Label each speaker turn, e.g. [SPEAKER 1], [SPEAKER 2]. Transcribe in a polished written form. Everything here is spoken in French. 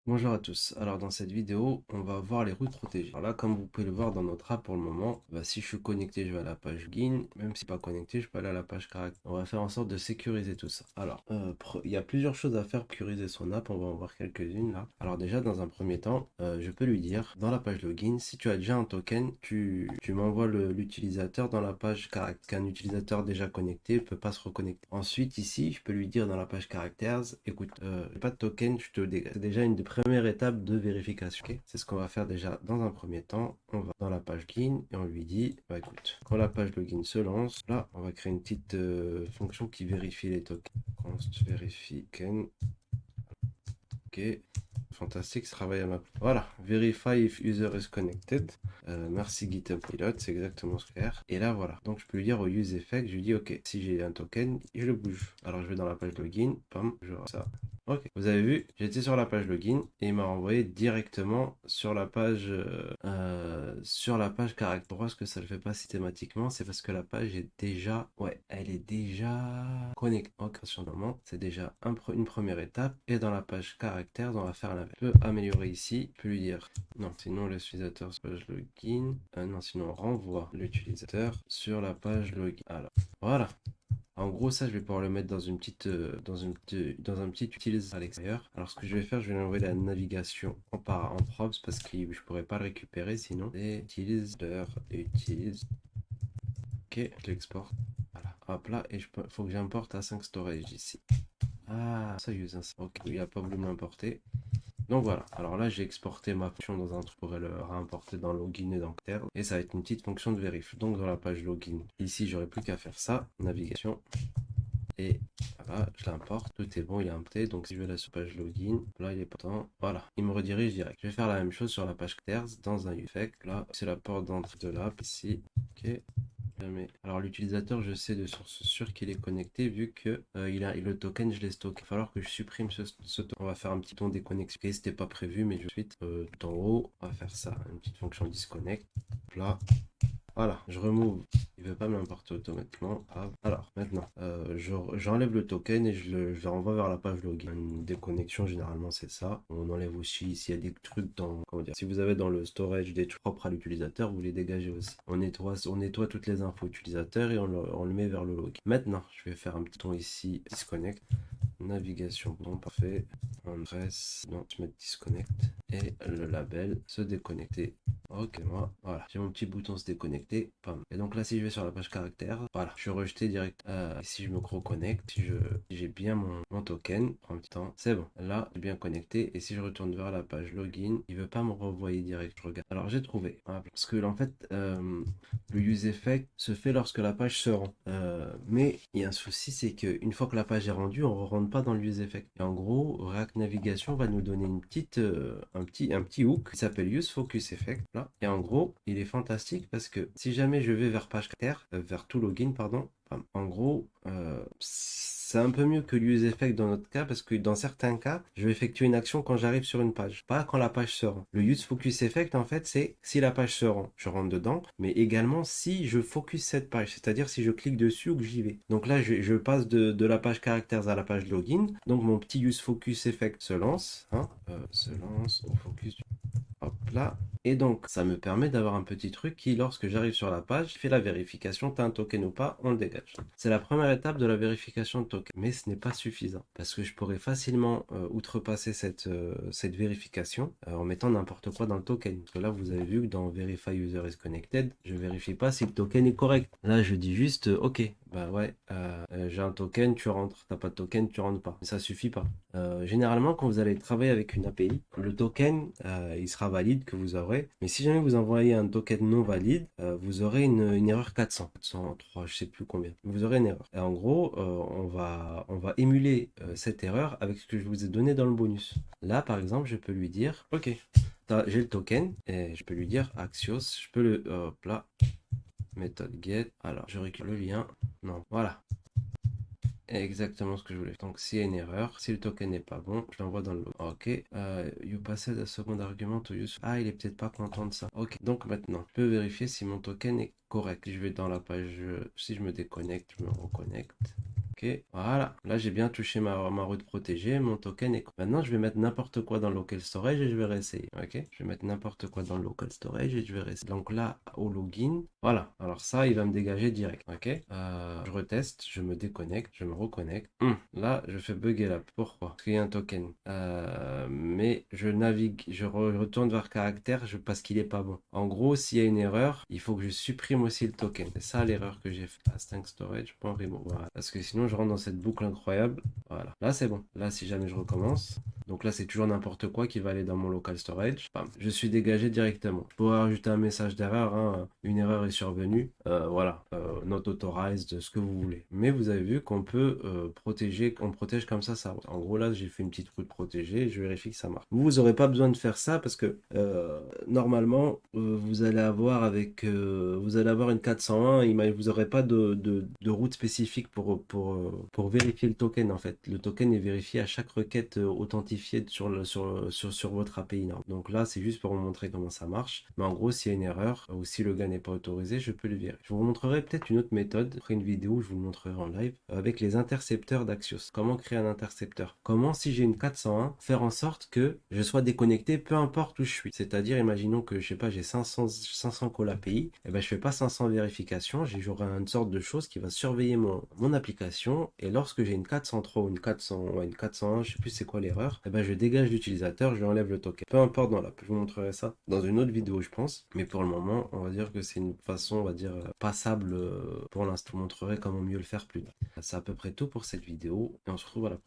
[SPEAKER 1] Bonjour à tous. Alors dans cette vidéo, on va voir les routes protégées. Alors là, comme vous pouvez le voir dans notre app pour le moment, si je suis connecté, je vais à la page login. Même si pas connecté, je peux aller à la page caractère. On va faire en sorte de sécuriser tout ça. Alors, il y a plusieurs choses à faire pour sécuriser son app. On va en voir quelques-unes là. Alors déjà, dans un premier temps, je peux lui dire dans la page login, si tu as déjà un token, tu m'envoies l'utilisateur dans la page caractère. Qu'un utilisateur déjà connecté ne peut pas se reconnecter. Ensuite, ici, je peux lui dire dans la page caractères, écoute, j'ai pas de token, je te dégage. C'est déjà une des premières étapes de vérification. Ok, c'est ce qu'on va faire déjà dans un premier temps. On va dans la page login et on lui dit, bah écoute, quand la page login se lance, là, on va créer une petite fonction qui vérifie les tokens. Const vérifie token. Ok, fantastique, ça travaille à ma... Voilà, verify if user is connected. Merci GitHub Pilot, c'est exactement ce que faire. Et là, voilà. Donc, je peux lui dire au use effect, je lui dis, ok, si j'ai un token, je le bouge. Alors, je vais dans la page login, pam, je vois ça. Ok, vous avez vu, j'étais sur la page login et il m'a renvoyé directement sur la page caractère. Pourquoi est-ce que ça le fait pas systématiquement? C'est parce que la page est déjà, ouais, elle est déjà connectée. Ok, sur le moment, c'est déjà une première étape. Et dans la page caractère, on va faire la même. Je peux améliorer ici, je peux lui dire, non, sinon l'utilisateur sur la page login, non, sinon on renvoie l'utilisateur sur la page login. Alors, voilà. En gros, ça, je vais pouvoir le mettre dans une petite, dans un petit utilisateur à l'extérieur. Alors, ce que je vais faire, je vais lui envoyer la navigation en props parce que je pourrais pas le récupérer sinon. Et utilise. Ok, je l'exporte. Voilà. Hop là, et faut que j'importe à 5 storage ici. Ah, ça use. Ok, il a pas voulu m'importer. Donc voilà, alors là j'ai exporté ma fonction dans un truc pour le réimporter dans login et dans Ctern. Et ça va être une petite fonction de vérif. Donc dans la page login, ici j'aurais plus qu'à faire ça, navigation. Et voilà, je l'importe, tout est bon, il est importé. Donc si je vais là sur page login, là il est pourtant, voilà, il me redirige direct. Je vais faire la même chose sur la page Ctern dans un effect. Là c'est la porte d'entrée de l'app ici. Ok. Alors l'utilisateur, je sais de source sûre qu'il est connecté vu que le token, je l'ai stocké. Il va falloir que je supprime ce token. On va faire un petit ton déconnexion. Ok, c'était pas prévu, mais de suite, tout en haut, on va faire ça. Une petite fonction disconnect. Là, voilà, je remove. Il ne veut pas me l'importer automatiquement. Ah, alors, maintenant, j'enlève le token et je le renvoie vers la page login. Une déconnexion, généralement, c'est ça. On enlève aussi, s'il y a des trucs dans, comment dire, si vous avez dans le storage des trucs propres à l'utilisateur, vous les dégagez aussi. On nettoie toutes les infos utilisateurs et on le met vers le login. Maintenant, je vais faire un petit ton ici, disconnect. Navigation, bon, parfait. Adresse, non, je mets disconnect. Et le label, se déconnecter. Ok, moi, voilà, j'ai mon petit bouton se déconnecter, pam. Et donc là, si je vais sur la page caractère, voilà, je suis rejeté direct. Si je me reconnecte, si j'ai bien mon token, prends un petit temps, c'est bon. Là, j'ai bien connecté. Et si je retourne vers la page login, il veut pas me renvoyer direct. Je regarde. Alors j'ai trouvé. Voilà, parce que en fait, le use effect se fait lorsque la page se rend. Mais il y a un souci, c'est qu'une fois que la page est rendue, on ne rentre pas dans le use effect. Et en gros, React Navigation va nous donner un petit hook qui s'appelle Use Focus Effect. Là. Et en gros, il est fantastique parce que si jamais je vais vers page caractère, vers tout login, pardon, en gros, c'est un peu mieux que l'use effect dans notre cas parce que dans certains cas, je vais effectuer une action quand j'arrive sur une page, pas quand la page se rend. Le use focus effect, en fait, c'est si la page se rend, je rentre dedans, mais également si je focus cette page, c'est-à-dire si je clique dessus ou que j'y vais. Donc là, je passe de la page caractères à la page login, donc mon petit use focus effect se lance, hein, se lance au focus. Hop là. Et donc, ça me permet d'avoir un petit truc qui, lorsque j'arrive sur la page, fait la vérification, tu as un token ou pas, on le dégage. C'est la première étape de la vérification de token. Mais ce n'est pas suffisant. Parce que je pourrais facilement outrepasser cette vérification en mettant n'importe quoi dans le token. Parce que là, vous avez vu que dans Verify User is Connected, je ne vérifie pas si le token est correct. Là, je dis juste, ok, bah ouais, j'ai un token, tu rentres. T'as pas de token, tu rentres pas. Mais ça suffit pas. Généralement, quand vous allez travailler avec une API, le token, il sera valide que vous aurez. Mais si jamais vous envoyez un token non valide, vous aurez une erreur 400, 403, je sais plus combien. Vous aurez une erreur. Et en gros, on va émuler cette erreur avec ce que je vous ai donné dans le bonus. Là, par exemple, je peux lui dire, ok, j'ai le token, et je peux lui dire Axios, je peux le, hop là, méthode get. Alors, je récupère le lien. Non, voilà. Exactement ce que je voulais. Donc s'il y a une erreur, si le token n'est pas bon, je l'envoie dans le log. Ok, you passed a second argument to use. Ah, il est peut-être pas content de ça. Ok, donc maintenant, je peux vérifier si mon token est correct. Je vais dans la page, si je me déconnecte, je me reconnecte. Ok, voilà. Là, j'ai bien touché ma route protégée. Mon token est... Maintenant, je vais mettre n'importe quoi dans le local storage et je vais réessayer. Ok, je vais mettre n'importe quoi dans le local storage et je vais réessayer. Donc là, au login, voilà. Alors ça, il va me dégager direct. Ok, je reteste, je me déconnecte, je me reconnecte. Là, je fais bugger là. Pourquoi? Parce qu'il y a un token. Mais je navigue, retourne vers caractère parce qu'il est pas bon. En gros, s'il y a une erreur, il faut que je supprime aussi le token. C'est ça l'erreur que j'ai fait. Async storage.remove. Voilà. Parce que sinon, je rentre dans cette boucle incroyable. Voilà. Là, c'est bon. Là, si jamais je recommence. Donc là, c'est toujours n'importe quoi qui va aller dans mon local storage. Bam. Je suis dégagé directement. Je pourrais rajouter un message d'erreur. Hein. Une erreur est survenue. Voilà. Not authorized, ce que vous voulez. Mais vous avez vu qu'on peut protéger, on protège comme ça. En gros, là, j'ai fait une petite route protégée et je vérifie que ça marche. Vous n'aurez pas besoin de faire ça parce que normalement, vous allez avoir une 401. Vous n'aurez pas de route spécifique pour vérifier le token en fait. Le token est vérifié à chaque requête authentifiée sur votre API. Non. Donc là, c'est juste pour vous montrer comment ça marche. Mais en gros, s'il y a une erreur ou si le gars n'est pas autorisé, je peux le virer. Je vous montrerai peut-être une autre méthode. Après une vidéo, je vous le montrerai en live avec les intercepteurs d'Axios. Comment créer un intercepteur? Comment, si j'ai une 401, faire en sorte que je sois déconnecté peu importe où je suis. C'est-à-dire, imaginons que, je sais pas, j'ai 500 calls API, et ben je fais pas 500 vérifications, j'aurai une sorte de chose qui va surveiller mon application, et lorsque j'ai une 403 ou une 400, une 401, je sais plus c'est quoi l'erreur, et ben je dégage l'utilisateur, je lui enlève le token. Peu importe dans l'app, je vous montrerai ça dans une autre vidéo, je pense, mais pour le moment, on va dire que c'est une façon, on va dire, passable pour l'instant. Je vous montrerai comment mieux le faire plus tard. C'est à peu près tout pour cette vidéo, et on se retrouve à la prochaine.